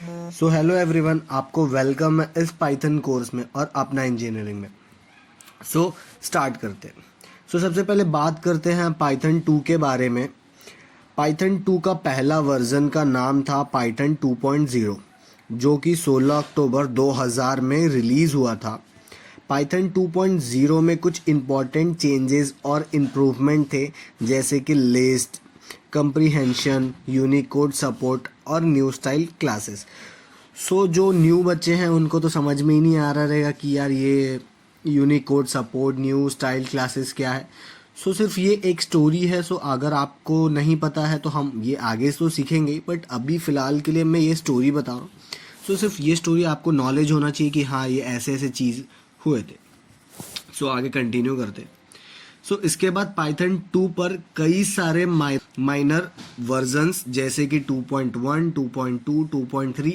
So hello everyone, आपको welcome है इस पाइथन कोर्स में और अपना इंजीनियरिंग में। स्टार्ट करते हैं। सबसे पहले बात करते हैं पाइथन 2 के बारे में। पाइथन 2 का पहला वर्जन का नाम था पाइथन 2.0, जो कि 16 अक्टूबर 2000 में रिलीज़ हुआ था। पाइथन 2.0 में कुछ इम्पॉर्टेंट चेंजेस और इम्प्रूवमेंट थे, जैसे कि लिस्ट, कंप्रीहेंशन, यूनिकोड सपोर्ट और न्यू स्टाइल क्लासेस। जो न्यू बच्चे हैं उनको तो समझ में ही नहीं आ रहा रहेगा कि यार ये Unicode support, new style classes क्या है। सिर्फ ये एक स्टोरी है। अगर आपको नहीं पता है तो हम ये आगे तो सीखेंगे, बट अभी फ़िलहाल के लिए मैं ये स्टोरी बता रहा हूँ। सिर्फ ये स्टोरी आपको नॉलेज होना चाहिए कि हाँ, ये ऐसे ऐसे चीज़ हुए थे। आगे कंटिन्यू करते। इसके बाद पाइथन 2 पर कई सारे माइनर वर्जन्स जैसे कि 2.1, 2.2, 2.3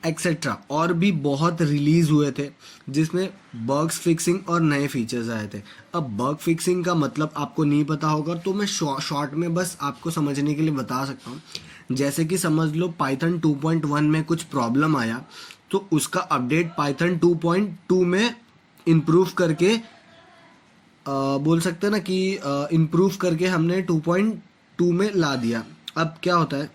एक्सेट्रा और भी बहुत रिलीज हुए थे, जिसमें बग्स फिक्सिंग और नए फीचर्स आए थे। अब बग फिक्सिंग का मतलब आपको नहीं पता होगा, तो मैं शॉर्ट में बस आपको समझने के लिए बता सकता हूँ। जैसे कि समझ लो पाइथन 2.1 में कुछ प्रॉब्लम आया, तो उसका अपडेट पाइथन 2.2 में इम्प्रूव करके बोल सकते हैं ना कि इम्प्रूव करके हमने 2.2 में ला दिया। अब क्या होता है,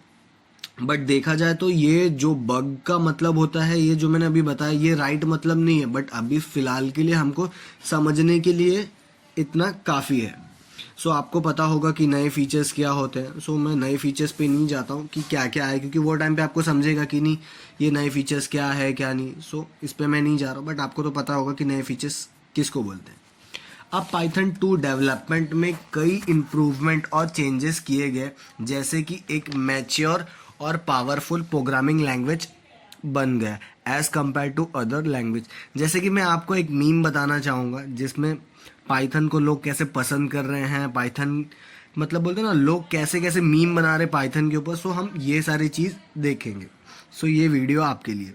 बट देखा जाए तो ये जो बग का मतलब होता है, ये जो मैंने अभी बताया, ये राइट मतलब नहीं है, बट अभी फ़िलहाल के लिए हमको समझने के लिए इतना काफ़ी है। आपको पता होगा कि नए फीचर्स क्या होते हैं। मैं नए फीचर्स पे नहीं जाता हूँ कि क्या क्या है, क्योंकि वो टाइम पे आपको समझेगा कि नहीं ये नए फीचर्स क्या है क्या नहीं। इस पे मैं नहीं जा रहा हूँ, बट आपको तो पता होगा कि नए फीचर्स किसको बोलते हैं। अब पाइथन 2 डेवलपमेंट में कई इम्प्रूवमेंट और चेंजेस किए गए, जैसे कि एक मैच्योर और पावरफुल प्रोग्रामिंग लैंग्वेज बन गया as compare to other language. जैसे कि मैं आपको एक मीम बताना चाहूँगा, जिसमें पाइथन को लोग कैसे पसंद कर रहे हैं, पाइथन मतलब बोलते हैं ना, लोग कैसे कैसे मीम बना रहे पाइथन के ऊपर। हम ये सारी चीज़ देखेंगे। ये वीडियो आपके लिए।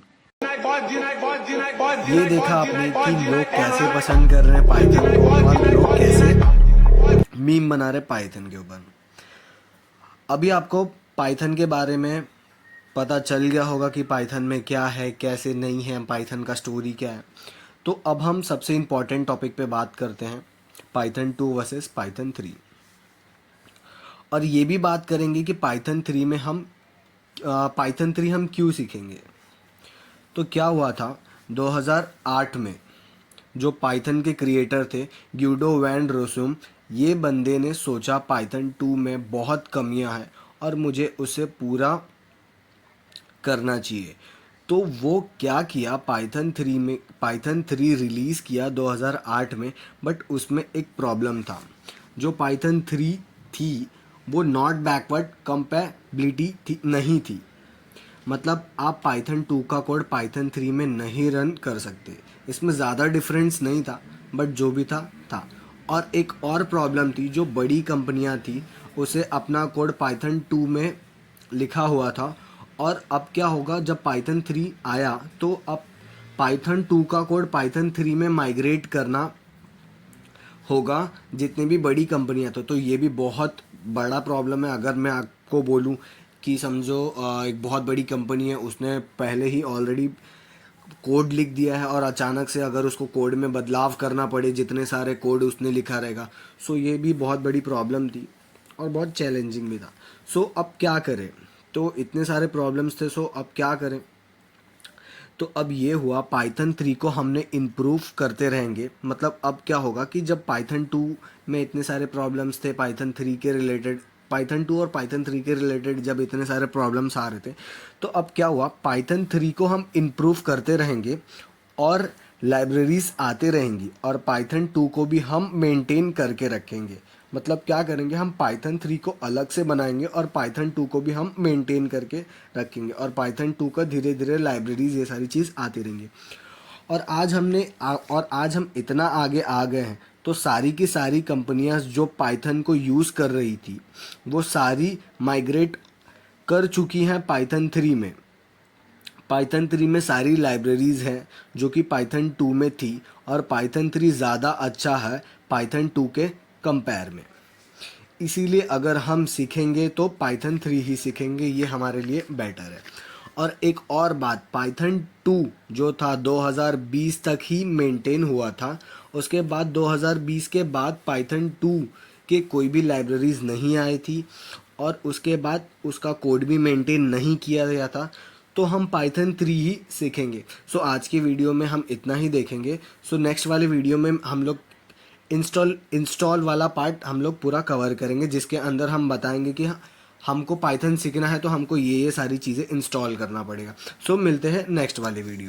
ये देखा आपने कि लोग कैसे पसंद कर रहे हैं पाइथन को और लोग कैसे मीम बना रहे पाइथन के ऊपर। अभी आपको पाइथन के बारे में पता चल गया होगा कि पाइथन में क्या है, कैसे नहीं है, पाइथन का स्टोरी क्या है। तो अब हम सबसे इम्पॉर्टेंट टॉपिक पे बात करते हैं, पाइथन 2 वर्सेस पाइथन 3। और ये भी बात करेंगे कि पाइथन 3 हम क्यों सीखेंगे। तो क्या हुआ था 2008 में, जो पाइथन के क्रिएटर थे ग्यूडो वैन रोसुम, ये बंदे ने सोचा पाइथन 2 में बहुत कमियां हैं और मुझे उसे पूरा करना चाहिए। तो वो क्या किया, पाइथन 3 रिलीज़ किया 2008 में, बट उसमें एक प्रॉब्लम था। जो पाइथन 3 थी वो नॉट बैकवर्ड कंपेबिलिटी नहीं थी। मतलब आप पाइथन 2 का कोड पाइथन 3 में नहीं रन कर सकते। इसमें ज़्यादा डिफरेंस नहीं था, बट जो भी था था। और एक और प्रॉब्लम थी, जो बड़ी कंपनियां थी उसे अपना कोड पाइथन 2 में लिखा हुआ था। और अब क्या होगा, जब पाइथन 3 आया तो अब पाइथन 2 का कोड पाइथन 3 में माइग्रेट करना होगा, जितनी भी बड़ी कंपनियां तो ये भी बहुत बड़ा प्रॉब्लम है। अगर मैं आपको बोलूं कि समझो एक बहुत बड़ी कंपनी है, उसने पहले ही ऑलरेडी कोड लिख दिया है और अचानक से अगर उसको कोड में बदलाव करना पड़े, जितने सारे कोड उसने लिखा रहेगा, ये भी बहुत बड़ी प्रॉब्लम थी और बहुत चैलेंजिंग भी था। अब क्या करें, तो इतने सारे प्रॉब्लम्स थे। अब क्या करें, तो अब ये हुआ पाइथन 3 को हमने इम्प्रूव करते रहेंगे। मतलब अब क्या होगा कि जब पाइथन 2 में इतने सारे प्रॉब्लम्स थे पाइथन 3 के रिलेटेड, पाइथन 2 और पाइथन 3 के रिलेटेड जब इतने सारे प्रॉब्लम्स आ रहे थे, तो अब क्या हुआ, पाइथन 3 को हम इम्प्रूव करते रहेंगे और लाइब्रेरीज आते रहेंगी, और पाइथन 2 को भी हम मेंटेन करके रखेंगे। मतलब क्या करेंगे, हम पाइथन 3 को अलग से बनाएंगे और पाइथन 2 को भी हम मेंटेन करके रखेंगे, और पाइथन 2 का धीरे धीरे लाइब्रेरीज ये सारी चीज़ आती रहेंगी। और आज हम इतना आगे आ गए हैं, तो सारी की सारी कंपनियां जो पाइथन को यूज़ कर रही थी वो सारी माइग्रेट कर चुकी हैं पाइथन 3 में। पाइथन 3 में सारी लाइब्रेरीज़ हैं जो कि पाइथन 2 में थी, और पाइथन 3 ज़्यादा अच्छा है पाइथन 2 के कंपेयर में। इसीलिए अगर हम सीखेंगे तो पाइथन 3 ही सीखेंगे, ये हमारे लिए बेटर है। और एक और बात, पाइथन 2 जो था 2020 तक ही मेंटेन हुआ था। उसके बाद 2020 के बाद पाइथन 2 के कोई भी लाइब्रेरीज नहीं आई थी और उसके बाद उसका कोड भी मेंटेन नहीं किया गया था। तो हम पाइथन 3 ही सीखेंगे। सो आज की वीडियो में हम इतना ही देखेंगे। सो नेक्स्ट वाले वीडियो में हम लोग इंस्टॉल वाला पार्ट हम लोग पूरा कवर करेंगे, जिसके अंदर हम बताएंगे कि हमको पाइथन सीखना है तो हमको ये सारी चीज़ें इंस्टॉल करना पड़ेगा। सो मिलते हैं नेक्स्ट वाले वीडियो।